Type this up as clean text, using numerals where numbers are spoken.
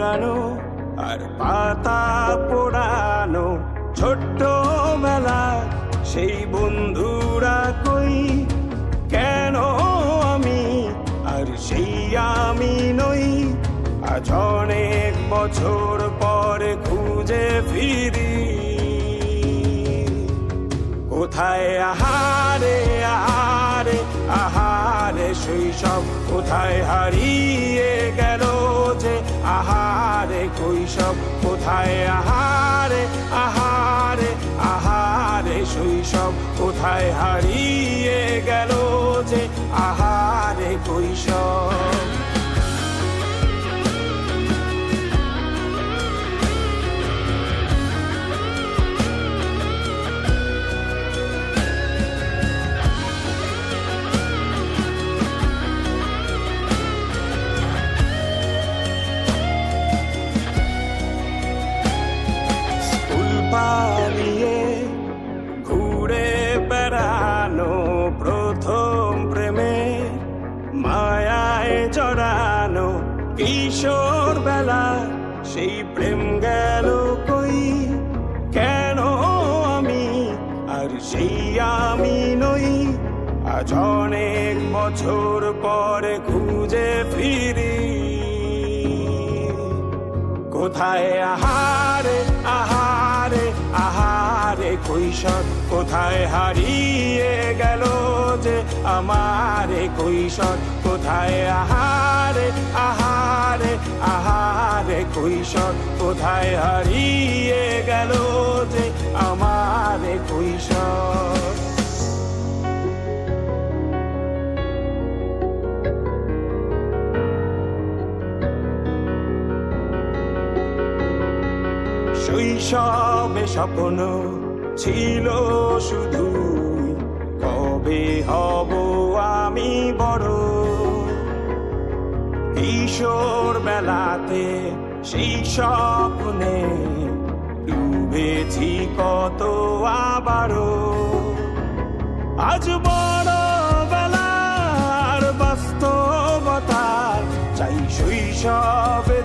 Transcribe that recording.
ঘুমানো আর পাতা পোড়ানো ছোট্টবেলা সেই বন্ধুরা কই, কেন আমি আর সেই আমি নই। আজ অনেক বছর পরে খুঁজে ফিরি, কোথায় আহারে আহারে আহারে শৈশব, কোথায় হারিয়ে গেল যে আহারে কৈশব। কোথায় আহারে আহারে আহারে শৈশব, কোথায় হারিয়ে গেল যে আহারে কৈশব। পালিয়ে ঘুরে বেড়ানো প্রথম প্রেমে মায়ায় জড়ানো কিশোর বেলা সেই প্রেম গেল কই, কেন আমি আর সেই আমি নই। আজ অনেক বছর পরে খুঁজে ফিরি, কোথায় আহারে আহারে আহারে কৈশোর, কোথায় হারিয়ে গেল যে আমারে কৈশোর। কোথায় আহারে আহারে আহারে কৈশোর, কোথায় হারিয়ে গেল যে আমারে কৈশোর। শৈশবে স্বপ্ন ছিল শুধু, কবে হব আমি বড়। কিশোর বেলাতে সেই স্বপ্নে ডুবেছি কত আবারও। আজ বড় বেলার বাস্তবতার চাই শৈশবে